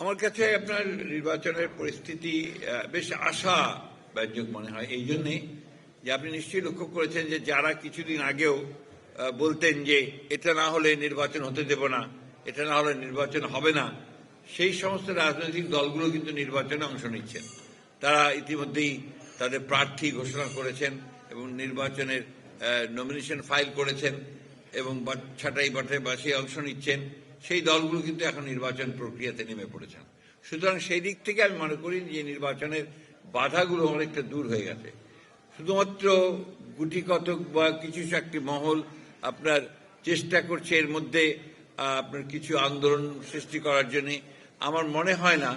আমার কাছে আপনার নির্বাচনের পরিস্থিতি বেশ আশাব্যঞ্জক মনে হয় এই জন্যে যে আপনি নিশ্চয়ই লক্ষ্য করেছেন যে যারা কিছুদিন আগেও বলতেন যে এটা না হলে নির্বাচন হতে দেব না, এটা না হলে নির্বাচন হবে না, সেই সমস্ত রাজনৈতিক দলগুলো কিন্তু নির্বাচনে অংশ নিচ্ছেন। তারা ইতিমধ্যেই তাদের প্রার্থী ঘোষণা করেছেন এবং নির্বাচনের নমিনেশন ফাইল করেছেন এবং ছাঁটাই বাছাই অংশ নিচ্ছেন। সেই দলগুলো কিন্তু এখন নির্বাচন প্রক্রিয়াতে নেমে পড়েছেন। সুতরাং সেই দিক থেকে আমি মনে করি যে নির্বাচনের বাধাগুলো অনেকটা দূর হয়ে গেছে। শুধুমাত্র গুটি কতক বা কিছু একটি মহল আপনার চেষ্টা করছে এর মধ্যে আপনার কিছু আন্দোলন সৃষ্টি করার জন্য। আমার মনে হয় না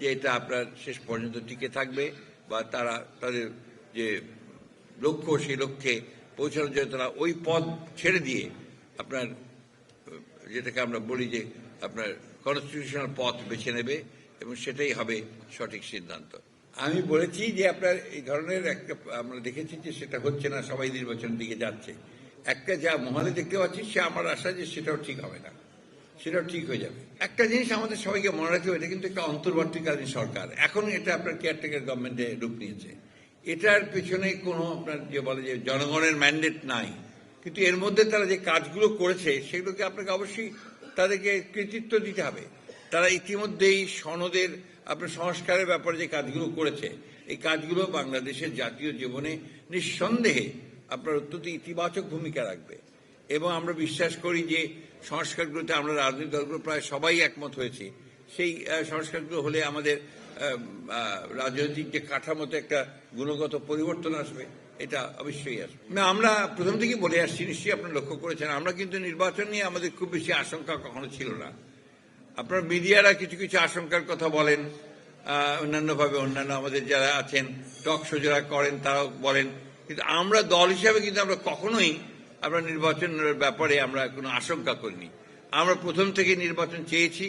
যে এটা আপনার শেষ পর্যন্ত টিকে থাকবে বা তারা তাদের যে লক্ষ্য সেই লক্ষ্যে পৌঁছানোর জন্য তারা ওই পথ ছেড়ে দিয়ে আপনার যেটাকে আমরা বলি যে আপনার কনস্টিটিউশনাল পথ বেছে নেবে এবং সেটাই হবে সঠিক সিদ্ধান্ত। আমি বলেছি যে আপনার এই ধরনের একটা আমরা দেখেছি যে সেটা হচ্ছে না, সবাই নির্বাচনের দিকে যাচ্ছে। একটা যা মহলে দেখতে পাচ্ছি সে আমার আশা যে সেটাও ঠিক হবে না, সেটাও ঠিক হয়ে যাবে। একটা জিনিস আমাদের সবাইকে মনে রাখতে হবে, এটা কিন্তু একটা অন্তর্বর্তীকালীন সরকার। এখন এটা আপনার কেয়ারটেকার গভর্নমেন্টে রূপ নিয়েছে। এটার পেছনে কোনো আপনার যে বলে যে জনগণের ম্যান্ডেট নাই, কিন্তু এর মধ্যে তারা যে কাজগুলো করেছে সেগুলোকে আপনাকে অবশ্যই তাদেরকে কৃতিত্ব দিতে হবে। তারা ইতিমধ্যেই সনদের আপনার সংস্কারের ব্যাপারে যে কাজগুলো করেছে, এই কাজগুলো বাংলাদেশের জাতীয় জীবনে নিঃসন্দেহে আপনার অত্যন্ত ইতিবাচক ভূমিকা রাখবে এবং আমরা বিশ্বাস করি যে সংস্কারগুলোতে আমরা রাজনৈতিক দলগুলো প্রায় সবাই একমত হয়েছি। সেই সংস্কারগুলো হলে আমাদের রাজনৈতিক যে কাঠামোতে একটা গুণগত পরিবর্তন আসবে, এটা অবশ্যই আসবে। না, আমরা প্রথম থেকেই বলে আসছি, নিশ্চয়ই আপনারা লক্ষ্য করেছেন, আমরা কিন্তু নির্বাচন নিয়ে আমাদের খুব বেশি আশঙ্কা কখনো ছিল না। আপনার মিডিয়ারা কিছু কিছু আশঙ্কার কথা বলেন, অন্যান্যভাবে অন্যান্য আমাদের যারা আছেন টক শো যারা করেন তারাও বলেন, কিন্তু আমরা দল হিসাবে কিন্তু আমরা কখনোই আমরা নির্বাচনের ব্যাপারে আমরা কোনো আশঙ্কা করিনি। আমরা প্রথম থেকে নির্বাচন চেয়েছি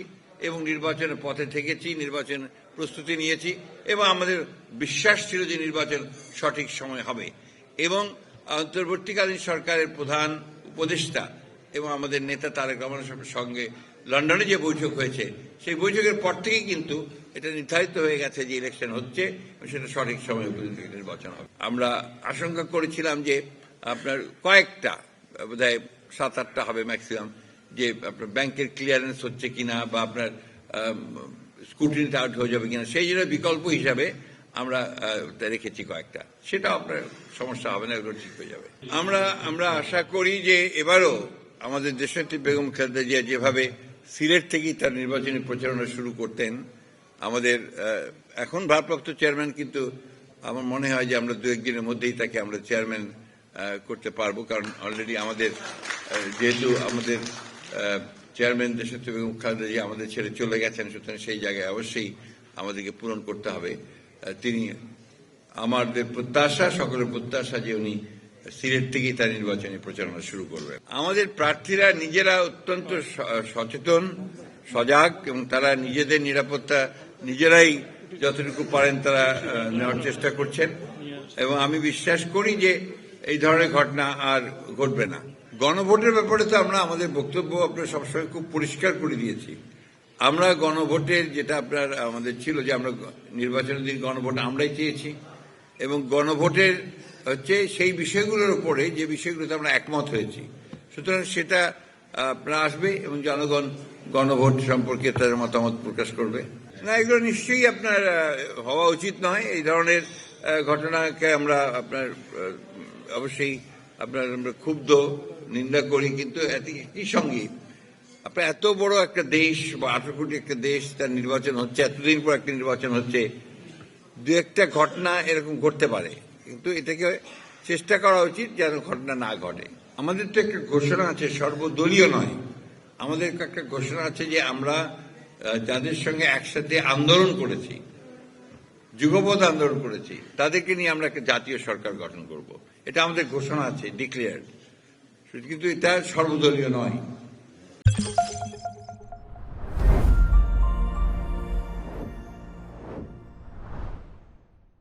এবং নির্বাচনের পথে থেকেছি, নির্বাচন প্রস্তুতি নিয়েছি এবং আমাদের বিশ্বাস ছিল যে নির্বাচন সঠিক সময় হবে। এবং অন্তর্বর্তীকালীন সরকারের প্রধান উপদেষ্টা এবং আমাদের নেতা তারেক রহমানের সঙ্গে লন্ডনে যে বৈঠক হয়েছে, সেই বৈঠকের পর থেকেই কিন্তু এটা নির্ধারিত হয়ে গেছে যে ইলেকশন হচ্ছে এবং সেটা সঠিক সময়ে উপযুক্ত নির্বাচন হবে। আমরা আশঙ্কা করেছিলাম যে আপনার কয়েকটা বোধহয় 7-8টা হবে ম্যাক্সিমাম, যে আপনার ব্যাংকের ক্লিয়ারেন্স হচ্ছে কিনা বা আপনার স্কুটিনিতে আউট হয়ে যাবে কিনা, সেই জন্য বিকল্প হিসাবে আমরা রেখেছি কয়েকটা। সেটা আপনার সমস্যা হবে না, এগুলো ঠিক হয়ে যাবে। আমরা আশা করি যে এবারও আমাদের দেশনেত্রী বেগম খালেদা জিয়া যেভাবে সিলেট থেকেই তার নির্বাচনী প্রচারণা শুরু করতেন, আমাদের এখন ভারপ্রাপ্ত চেয়ারম্যান, কিন্তু আমার মনে হয় যে আমরা 2-1 দিনের মধ্যেই তাকে আমরা চেয়ারম্যান করতে পারবো, কারণ অলরেডি আমাদের যেহেতু আমাদের চেয়ারম্যান দেশনেত্রী বেগম খালেদা জিয়া আমাদের ছেড়ে চলে গেছেন, সুতরাং সেই জায়গায় অবশ্যই আমাদেরকে পূরণ করতে হবে। তিনি আমাদের প্রত্যাশা, সকলের প্রত্যাশা যে উনি সিলেট থেকেই তার নির্বাচনী প্রচারণা শুরু করবেন। আমাদের প্রার্থীরা নিজেরা অত্যন্ত সচেতন, সজাগ এবং তারা নিজেদের নিরাপত্তা নিজেরাই যতটুকু পারেন তারা নেওয়ার চেষ্টা করছেন এবং আমি বিশ্বাস করি যে এই ধরনের ঘটনা আর ঘটবে না। গণভোটের ব্যাপারে তো আমরা আমাদের বক্তব্য আপনার সবসময় খুব পরিষ্কার করে দিয়েছি। আমরা গণভোটের যেটা আপনার আমাদের ছিল যে আমরা নির্বাচনের দিন গণভোট আমরাই চেয়েছি এবং গণভোটের হচ্ছে সেই বিষয়গুলোর উপরে যে বিষয়গুলোতে আমরা একমত হয়েছি, সুতরাং সেটা আপনার আসবে এবং জনগণ গণভোট সম্পর্কে তাদের মতামত প্রকাশ করবে। না, এগুলো নিশ্চয়ই আপনার হওয়া উচিত নয়। এই ধরনের ঘটনাকে আমরা আপনার অবশ্যই আপনার আমরা ক্ষুব্ধ, নিন্দা করি, কিন্তু একই সঙ্গে আপনার এত বড় একটা দেশ বা 18 কোটি একটা দেশ, তার নির্বাচন হচ্ছে, এতদিন পর একটা নির্বাচন হচ্ছে, 2-1টা ঘটনা এরকম ঘটতে পারে, কিন্তু এটাকে চেষ্টা করা উচিত যেন ঘটনা না ঘটে। আমাদের তো একটা ঘোষণা আছে, সর্বদলীয় নয়, আমাদের একটা ঘোষণা আছে যে আমরা যাদের সঙ্গে একসাথে আন্দোলন করেছি, যুগপৎ আন্দোলন করেছি, তাদেরকে নিয়ে আমরা একটা জাতীয় সরকার গঠন করব। এটা আমাদের ঘোষণা আছে, ডিক্লেয়ার্ড, কিন্তু এটা সর্বদলীয় নয়।